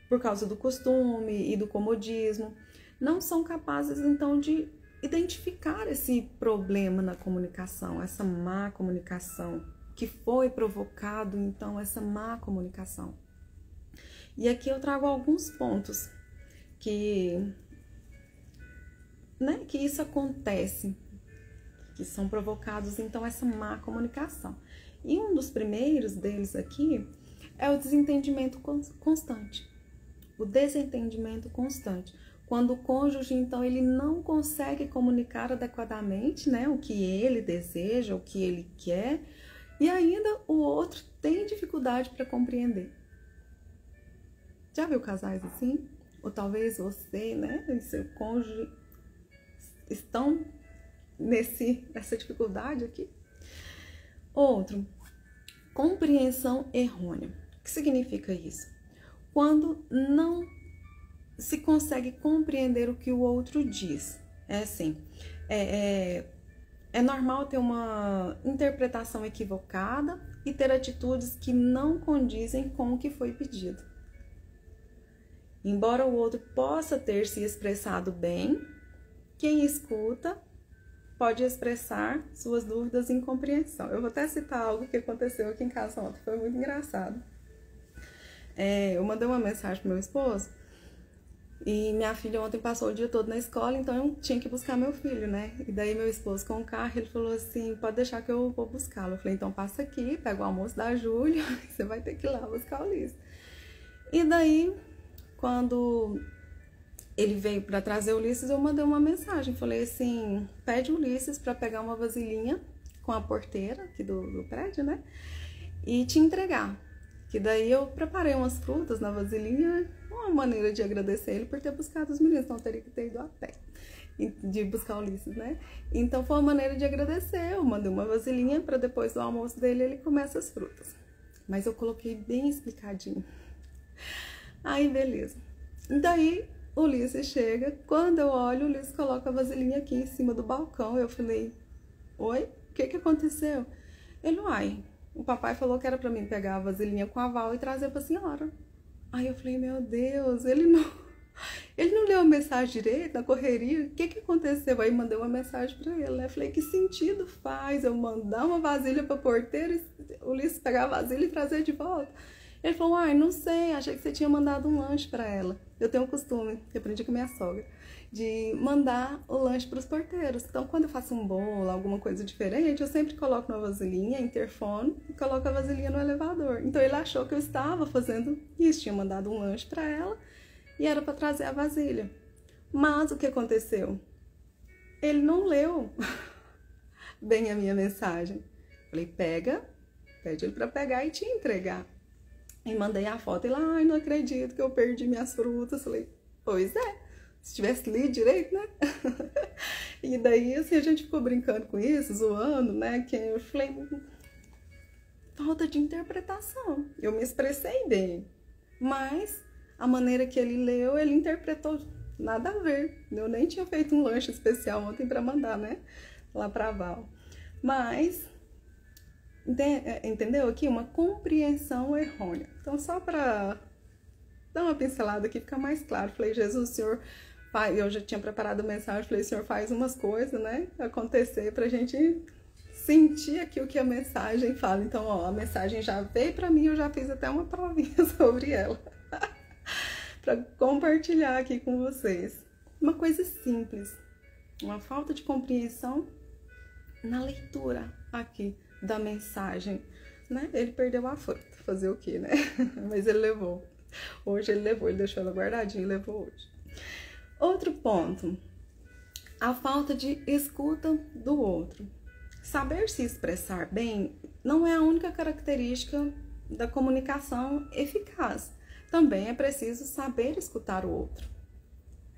Por causa do costume e do comodismo, não são capazes, então, de identificar esse problema na comunicação, essa má comunicação, que foi provocado, então, essa má comunicação. E aqui eu trago alguns pontos que isso acontece, que são provocados, então, essa má comunicação. E um dos primeiros deles aqui é o desentendimento constante. O desentendimento constante. Quando o cônjuge, então, ele não consegue comunicar adequadamente, né, o que ele deseja, o que ele quer, e ainda o outro tem dificuldade para compreender. Já viu casais assim? Ou talvez você, né, e seu cônjuge estão nessa dificuldade aqui? Outro, compreensão errônea. O que significa isso? Quando não se consegue compreender o que o outro diz. É assim, é normal ter uma interpretação equivocada e ter atitudes que não condizem com o que foi pedido. Embora o outro possa ter se expressado bem, quem escuta pode expressar suas dúvidas e incompreensão. Eu vou até citar algo que aconteceu aqui em casa ontem, foi muito engraçado. Eu mandei uma mensagem pro meu esposo e minha filha ontem passou o dia todo na escola, então eu tinha que buscar meu filho, né? E daí meu esposo com o carro, ele falou assim, pode deixar que eu vou buscá-lo. Eu falei, então passa aqui, pega o almoço da Júlia, você vai ter que ir lá buscar o Ulisses. E daí, quando ele veio para trazer o Ulisses, eu mandei uma mensagem, falei assim, pede o Ulisses para pegar uma vasilhinha com a porteira aqui do prédio, né? E te entregar. Que daí eu preparei umas frutas na vasilhinha, uma maneira de agradecer ele por ter buscado os meninos, então eu teria que ter ido a pé, de buscar o Ulisses, né? Então foi uma maneira de agradecer, eu mandei uma vasilhinha para depois do almoço dele ele comer essas frutas. Mas eu coloquei bem explicadinho. Aí beleza. Daí o Ulisses chega, quando eu olho, o Ulisses coloca a vasilhinha aqui em cima do balcão. Eu falei, oi, o que aconteceu? Ele, uai, o papai falou que era pra mim pegar a vasilhinha com aval e trazer pra senhora. Aí eu falei, meu Deus, ele não leu a mensagem direito, na correria, o que aconteceu? Aí mandei uma mensagem pra ele, né? Falei, que sentido faz eu mandar uma vasilha pra porteira, o Ulisses pegar a vasilha e trazer de volta? Ele falou, ai, não sei, achei que você tinha mandado um lanche para ela. Eu tenho um costume, que aprendi com minha sogra, de mandar o lanche para os porteiros. Então, quando eu faço um bolo, alguma coisa diferente, eu sempre coloco na vasilhinha, interfono, e coloco a vasilhinha no elevador. Então, ele achou que eu estava fazendo isso, tinha mandado um lanche para ela e era para trazer a vasilha. Mas o que aconteceu? Ele não leu bem a minha mensagem. Falei, pede ele para pegar e te entregar. E mandei a foto, ele, ai, não acredito que eu perdi minhas frutas. Falei, pois é, se tivesse lido direito, né? E daí, assim, a gente ficou brincando com isso, zoando, né? Que eu falei, falta de interpretação. Eu me expressei bem, mas a maneira que ele leu, ele interpretou nada a ver. Eu nem tinha feito um lanche especial ontem para mandar, né? Lá para Val. Mas... entendeu aqui? Uma compreensão errônea. Então, só para dar uma pincelada aqui, ficar mais claro. Falei, Jesus, o Senhor faz... Eu já tinha preparado a mensagem, falei, o Senhor faz umas coisas, né? Acontecer pra gente sentir aqui o que a mensagem fala. Então, ó, a mensagem já veio pra mim, eu já fiz até uma provinha sobre ela. Para compartilhar aqui com vocês. Uma coisa simples. Uma falta de compreensão na leitura aqui da mensagem, né? Ele perdeu a fruta, fazer o quê, né? Mas ele levou. Hoje ele levou, ele deixou ela guardadinha e levou hoje. Outro ponto, a falta de escuta do outro. Saber se expressar bem não é a única característica da comunicação eficaz. Também é preciso saber escutar o outro,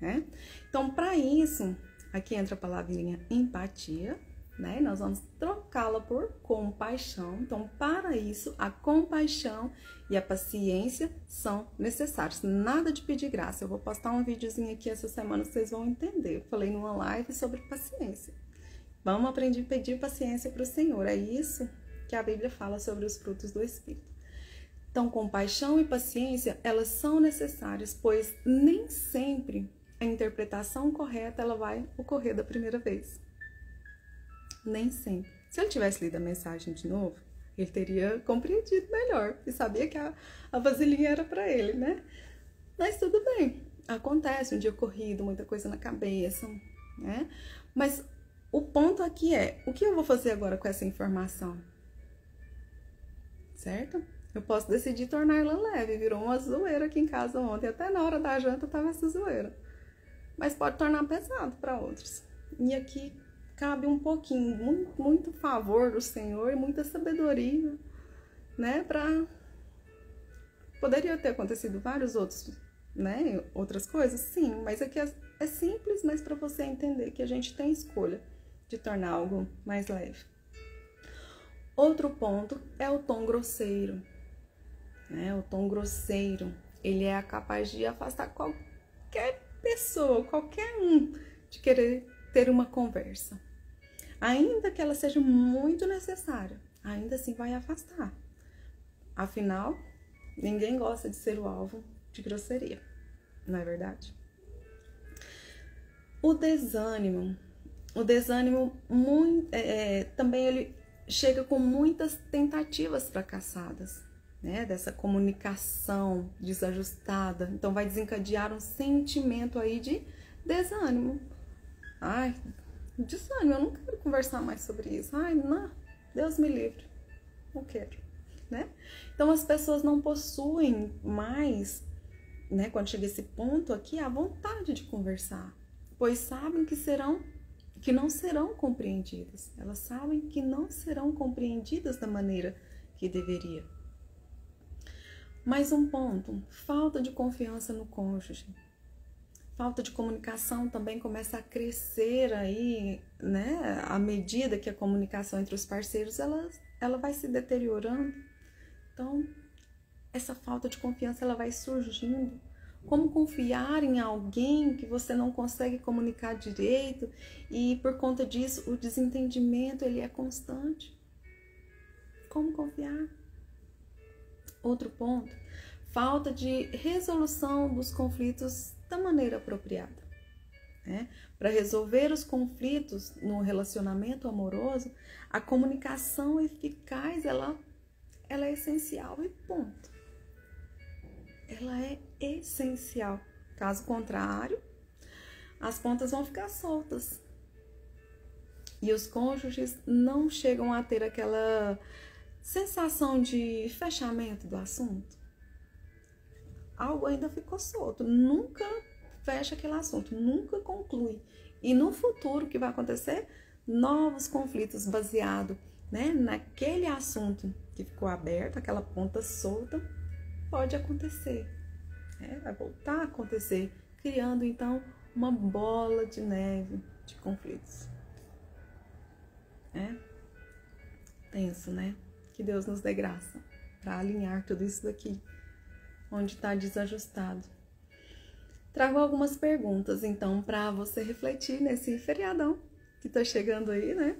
né? Então, para isso, aqui entra a palavrinha empatia, né? Nós vamos trocá-la por compaixão. Então, para isso, a compaixão e a paciência são necessários. Nada de pedir graça. Eu vou postar um videozinho aqui essa semana, vocês vão entender. Eu falei numa live sobre paciência. Vamos aprender a pedir paciência para o Senhor. É isso que a Bíblia fala sobre os frutos do Espírito. Então, compaixão e paciência, elas são necessárias, pois nem sempre a interpretação correta ela vai ocorrer da primeira vez. Nem sempre. Se ele tivesse lido a mensagem de novo, ele teria compreendido melhor e sabia que a vasilhinha era para ele, né? Mas tudo bem, acontece um dia corrido, muita coisa na cabeça, né? Mas o ponto aqui é, o que eu vou fazer agora com essa informação? Certo? Eu posso decidir tornar ela leve, virou uma zoeira aqui em casa ontem, até na hora da janta tava essa zoeira. Mas pode tornar pesado para outros. E aqui cabe um pouquinho, muito favor do Senhor e muita sabedoria, né? Poderia ter acontecido vários outros, né? Outras coisas, sim, mas aqui é simples, mas para você entender que a gente tem escolha de tornar algo mais leve. Outro ponto é o tom grosseiro, né? O tom grosseiro, ele é capaz de afastar qualquer pessoa, qualquer um, de querer ter uma conversa. Ainda que ela seja muito necessária, ainda assim vai afastar. Afinal, ninguém gosta de ser o alvo de grosseria, não é verdade? O desânimo também ele chega com muitas tentativas fracassadas, né? Dessa comunicação desajustada. Então vai desencadear um sentimento aí de desânimo. Ai, desânimo, eu não quero conversar mais sobre isso. Ai, não, Deus me livre, não quero, né? Então as pessoas não possuem mais, né, quando chega esse ponto aqui, a vontade de conversar, pois sabem que não serão compreendidas. Elas sabem que não serão compreendidas da maneira que deveria. Mais um ponto, falta de confiança no cônjuge. Falta de comunicação também começa a crescer aí, né? À medida que a comunicação entre os parceiros, ela vai se deteriorando. Então, essa falta de confiança, ela vai surgindo. Como confiar em alguém que você não consegue comunicar direito e, por conta disso, o desentendimento, ele é constante? Como confiar? Outro ponto, falta de resolução dos conflitos da maneira apropriada, né? Para resolver os conflitos no relacionamento amoroso, a comunicação eficaz, ela é essencial e ponto. ela é essencial. Caso contrário, as pontas vão ficar soltas. E os cônjuges não chegam a ter aquela sensação de fechamento do assunto. Algo ainda ficou solto, nunca fecha aquele assunto, nunca conclui. E no futuro, o que vai acontecer? Novos conflitos baseados, né, naquele assunto que ficou aberto, aquela ponta solta, pode acontecer. Vai voltar a acontecer, criando então uma bola de neve de conflitos. Tenso, né? Que Deus nos dê graça para alinhar tudo isso daqui, onde está desajustado. Trago algumas perguntas, então, para você refletir nesse feriadão que está chegando aí, né?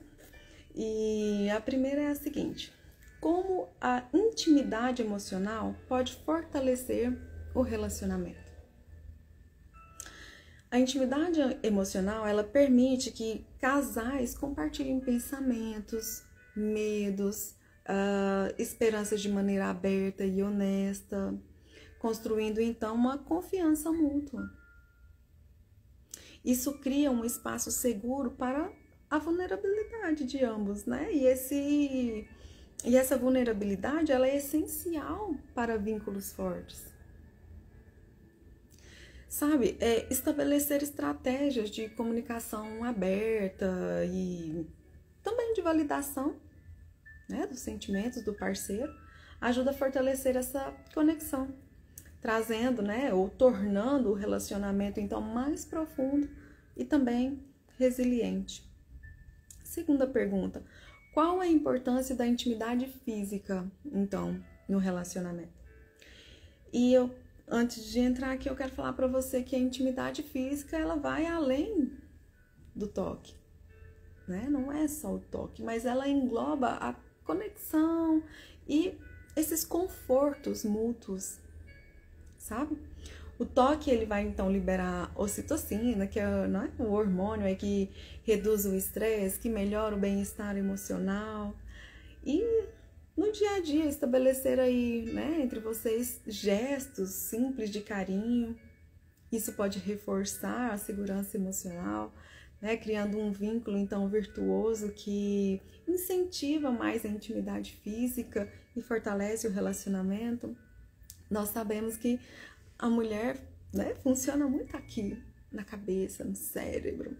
E a primeira é a seguinte: como a intimidade emocional pode fortalecer o relacionamento? A intimidade emocional, ela permite que casais compartilhem pensamentos, medos, esperanças de maneira aberta e honesta, construindo então uma confiança mútua. Isso cria um espaço seguro para a vulnerabilidade de ambos, né? E essa vulnerabilidade, ela é essencial para vínculos fortes. Sabe, estabelecer estratégias de comunicação aberta e também de validação, né, dos sentimentos do parceiro, ajuda a fortalecer essa conexão, trazendo, né, ou tornando o relacionamento então mais profundo e também resiliente. Segunda pergunta: qual a importância da intimidade física, então, no relacionamento? E antes de entrar aqui, eu quero falar para você que a intimidade física, ela vai além do toque, né? Não é só o toque, mas ela engloba a conexão e esses confortos mútuos, sabe? O toque, ele vai então liberar ocitocina, que é, né, o hormônio que reduz o estresse, que melhora o bem-estar emocional. E no dia a dia, estabelecer aí, né, entre vocês gestos simples de carinho. Isso pode reforçar a segurança emocional, né, criando um vínculo então virtuoso que incentiva mais a intimidade física e fortalece o relacionamento. Nós sabemos que a mulher, né, funciona muito aqui, na cabeça, no cérebro.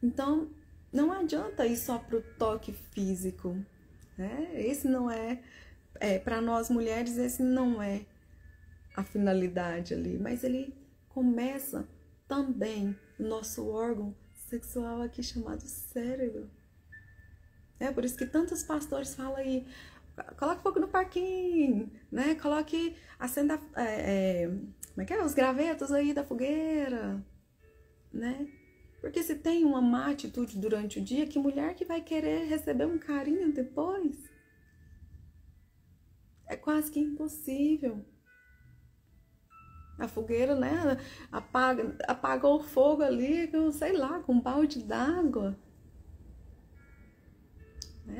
Então, não adianta ir só para o toque físico, né? Esse não para nós mulheres, esse não é a finalidade ali, mas ele começa também no nosso órgão sexual aqui chamado cérebro. Por isso que tantos pastores falam aí: coloque fogo no parquinho, né? Coloque, acenda, os gravetos aí da fogueira, né? Porque se tem uma má atitude durante o dia, que mulher que vai querer receber um carinho depois? É quase que impossível. A fogueira, né? Apagou o fogo ali, sei lá, com um balde d'água.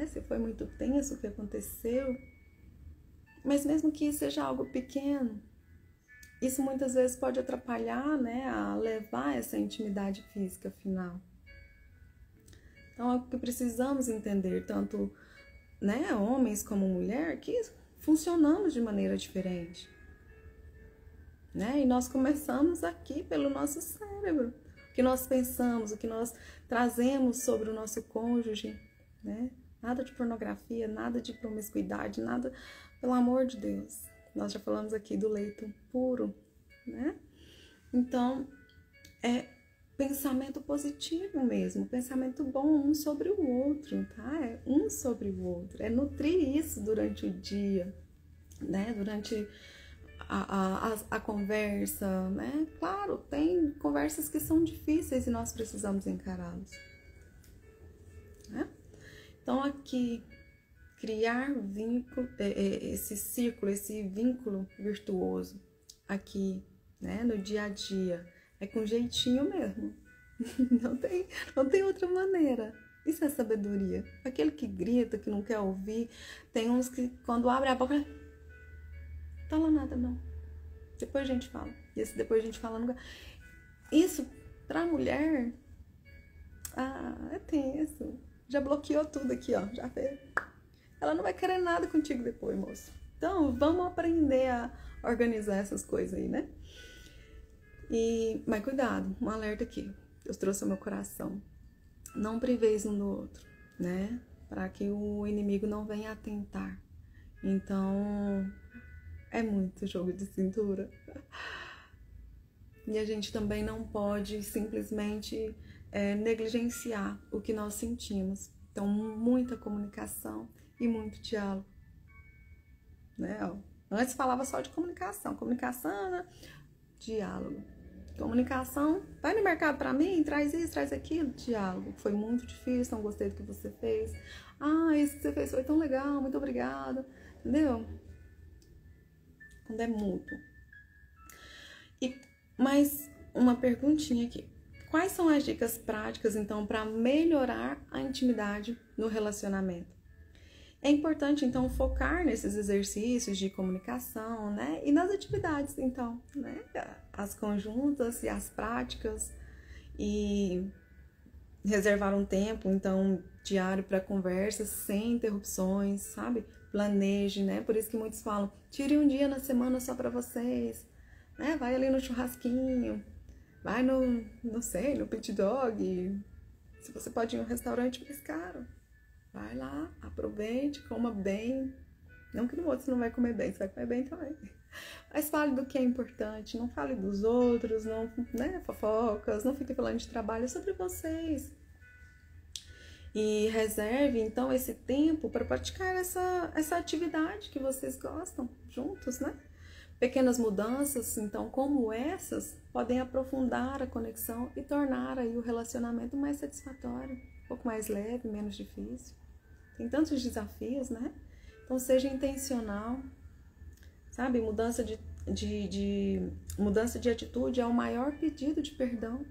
Se foi muito tenso o que aconteceu. Mas mesmo que seja algo pequeno, isso muitas vezes pode atrapalhar, né, a levar essa intimidade física final. Então é o que precisamos entender, tanto, né, homens como mulher, que funcionamos de maneira diferente. Né? E nós começamos aqui pelo nosso cérebro. O que nós pensamos, o que nós trazemos sobre o nosso cônjuge, né? Nada de pornografia, nada de promiscuidade, nada, pelo amor de Deus. Nós já falamos aqui do leito puro, né? Então, é pensamento positivo mesmo, pensamento bom um sobre o outro, tá? É um sobre o outro, é nutrir isso durante o dia, né? Durante a conversa, né? Claro, tem conversas que são difíceis e nós precisamos encará-las, né? Então, aqui, criar vínculo, esse círculo, esse vínculo virtuoso aqui, né, no dia a dia, é com jeitinho mesmo. Não tem outra maneira. Isso é sabedoria. Aquele que grita, que não quer ouvir, tem uns que quando abre a boca, não fala nada não. Depois a gente fala. E esse depois a gente fala nunca. Isso, pra mulher, é tenso. Já bloqueou tudo aqui, ó. Já fez. Ela não vai querer nada contigo depois, moço. Então, vamos aprender a organizar essas coisas aí, né? Mas cuidado, um alerta aqui. Deus trouxe ao meu coração. Não priveis um do outro, né? Para que o inimigo não venha atentar. Então, é muito jogo de cintura. E a gente também não pode simplesmente negligenciar o que nós sentimos. Então, muita comunicação e muito diálogo. Né? Antes falava só de comunicação. Comunicação, né? Diálogo. Comunicação, vai no mercado pra mim, traz isso, traz aquilo. Diálogo. Foi muito difícil, não gostei do que você fez. Isso que você fez foi tão legal, muito obrigada. Entendeu? Quando é mútuo. Mais uma perguntinha aqui. Quais são as dicas práticas, então, para melhorar a intimidade no relacionamento? É importante, então, focar nesses exercícios de comunicação, né? E nas atividades, então, né? As conjuntas e as práticas. E reservar um tempo, então, diário para conversas, sem interrupções, sabe? Planeje, né? Por isso que muitos falam, tire um dia na semana só para vocês, né? Vai ali no churrasquinho, vai não sei, no pit dog. Se você pode ir em um restaurante mais caro, vai lá, aproveite, coma bem. Não que no outro você não vai comer bem, você vai comer bem também. Mas fale do que é importante, não fale dos outros, não, né, fofocas, não fique falando de trabalho, é sobre vocês. E reserve, então, esse tempo para praticar essa atividade que vocês gostam juntos, né? Pequenas mudanças, então, como essas, podem aprofundar a conexão e tornar aí o relacionamento mais satisfatório, um pouco mais leve, menos difícil. Tem tantos desafios, né? Então, seja intencional, sabe? Mudança de atitude é o maior pedido de perdão.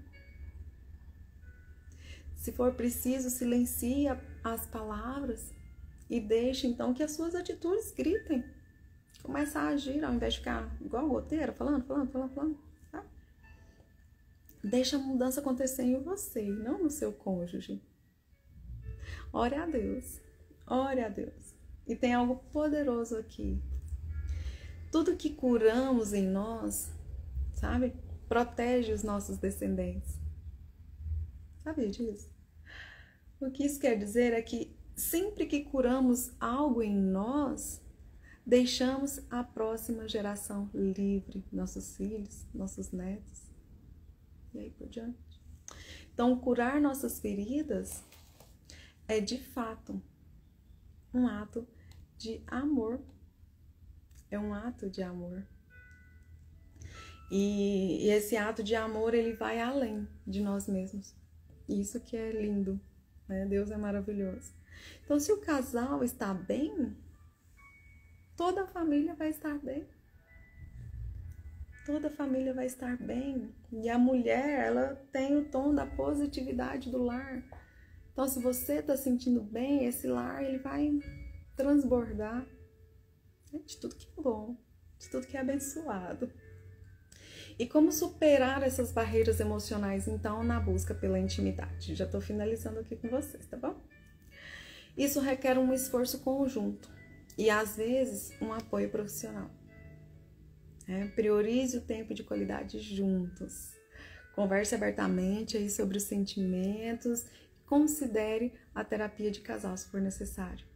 Se for preciso, silencie as palavras e deixe, então, que as suas atitudes gritem. Começa a agir, ao invés de ficar igual goteira, falando, tá? Deixa a mudança acontecer em você, não no seu cônjuge. Ore a Deus. Ore a Deus. E tem algo poderoso aqui. Tudo que curamos em nós, sabe? Protege os nossos descendentes. Sabia disso? O que isso quer dizer é que sempre que curamos algo em nós, deixamos a próxima geração livre, nossos filhos, nossos netos, e aí por diante. Então, curar nossas feridas é, de fato, um ato de amor. É um ato de amor. E esse ato de amor, ele vai além de nós mesmos. Isso que é lindo, né? Deus é maravilhoso. Então, se o casal está bem, toda a família vai estar bem. Toda a família vai estar bem. E a mulher, ela tem o tom da positividade do lar. Então, se você está sentindo bem, esse lar, ele vai transbordar de tudo que é bom, de tudo que é abençoado. E como superar essas barreiras emocionais, então, na busca pela intimidade? Já estou finalizando aqui com vocês, tá bom? Isso requer um esforço conjunto e, às vezes, um apoio profissional. Priorize o tempo de qualidade juntos. Converse abertamente aí sobre os sentimentos. Considere a terapia de casal, se for necessário.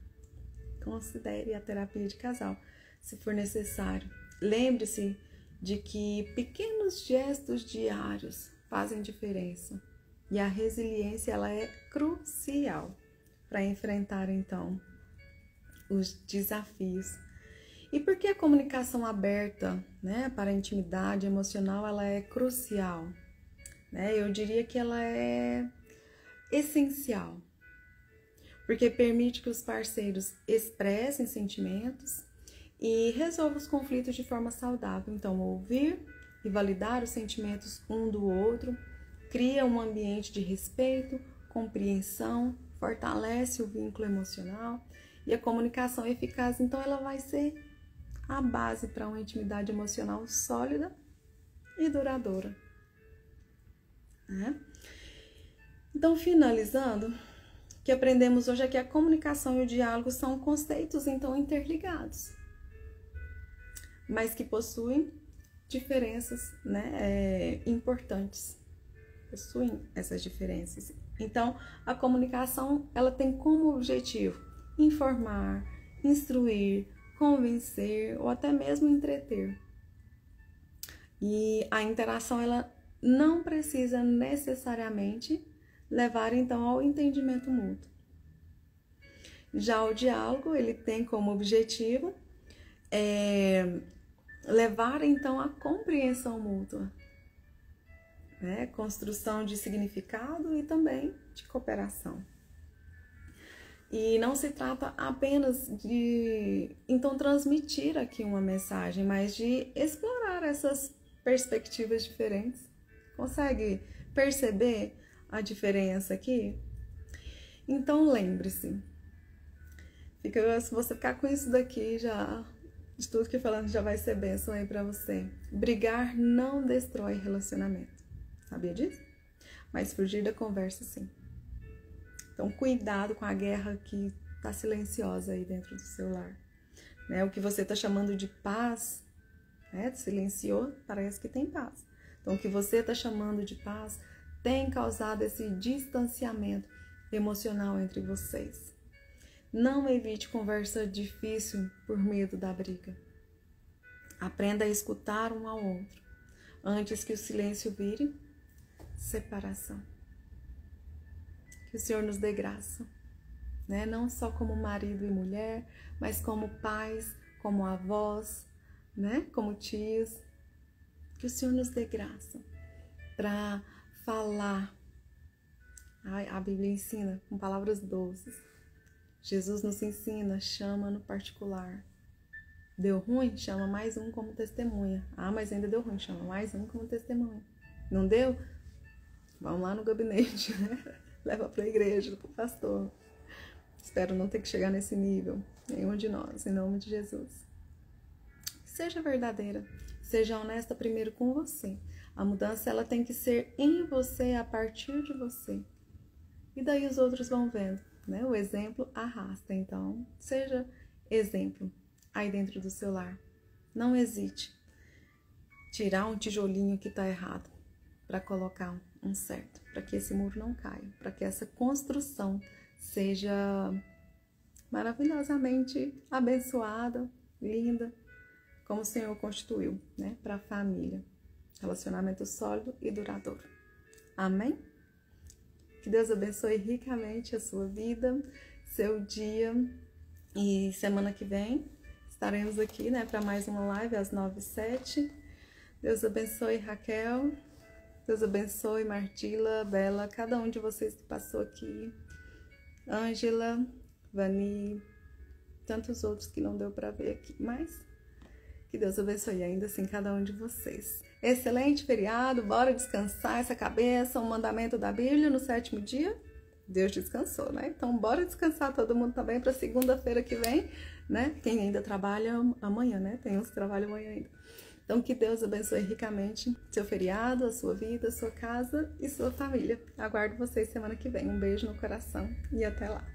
Considere a terapia de casal, se for necessário. Lembre-se de que pequenos gestos diários fazem diferença. E a resiliência, ela é crucial para enfrentar, então, os desafios. E por que a comunicação aberta, né, para a intimidade emocional, ela é crucial? Eu diria que ela é essencial. Porque permite que os parceiros expressem sentimentos e resolvam os conflitos de forma saudável. Então, ouvir e validar os sentimentos um do outro cria um ambiente de respeito, compreensão, fortalece o vínculo emocional e a comunicação eficaz, então, ela vai ser a base para uma intimidade emocional sólida e duradoura. Né? Então, finalizando, o que aprendemos hoje é que a comunicação e o diálogo são conceitos, então, interligados, mas que possuem diferenças, né, importantes. Possuem essas diferenças. Então, a comunicação, ela tem como objetivo informar, instruir, convencer ou até mesmo entreter. E a interação, ela não precisa necessariamente levar, então, ao entendimento mútuo. Já o diálogo, ele tem como objetivo levar, então, à compreensão mútua, né? Construção de significado e também de cooperação. E não se trata apenas de, então, transmitir aqui uma mensagem, mas de explorar essas perspectivas diferentes. Consegue perceber a diferença aqui? Então, lembre-se, se você ficar com isso daqui, já, de tudo que falando, já vai ser bênção aí pra você. Brigar não destrói relacionamento. Sabia disso? Mas fugir da conversa, sim. Então, cuidado com a guerra que tá silenciosa aí dentro do seu lar. Né? O que você tá chamando de paz, né? Silenciou, parece que tem paz. Então, o que você tá chamando de paz tem causado esse distanciamento emocional entre vocês. Não evite conversa difícil por medo da briga. Aprenda a escutar um ao outro, antes que o silêncio vire separação. Que o Senhor nos dê graça, né? Não só como marido e mulher, mas como pais, como avós, né? Como tios. Que o Senhor nos dê graça para falar. A Bíblia ensina com palavras doces. Jesus nos ensina, chama no particular. Deu ruim? Chama mais um como testemunha. Ah, mas ainda deu ruim, chama mais um como testemunha. Não deu? Vamos lá no gabinete, né? Leva para a igreja, para o pastor. Espero não ter que chegar nesse nível, nenhum de nós, em nome de Jesus. Seja verdadeira, seja honesta primeiro com você. A mudança, ela tem que ser em você, a partir de você. E daí os outros vão vendo, né? O exemplo arrasta. Então, seja exemplo aí dentro do seu lar. Não hesite. Tirar um tijolinho que está errado para colocar um certo, para que esse muro não caia, para que essa construção seja maravilhosamente abençoada, linda, como o Senhor constituiu, né, para a família. Relacionamento sólido e duradouro. Amém? Que Deus abençoe ricamente a sua vida, seu dia. E semana que vem estaremos aqui, né, para mais uma live às 9h07. Deus abençoe, Raquel. Deus abençoe, Martila, Bela, cada um de vocês que passou aqui. Ângela, Vani, tantos outros que não deu para ver aqui, mas que Deus abençoe ainda assim cada um de vocês. Excelente feriado, bora descansar essa cabeça, um mandamento da Bíblia no 7º dia. Deus descansou, né? Então bora descansar todo mundo também para segunda-feira que vem, né? Quem ainda trabalha amanhã, né? Tem uns que trabalham amanhã ainda. Então, que Deus abençoe ricamente seu feriado, a sua vida, a sua casa e sua família. Aguardo vocês semana que vem. Um beijo no coração e até lá.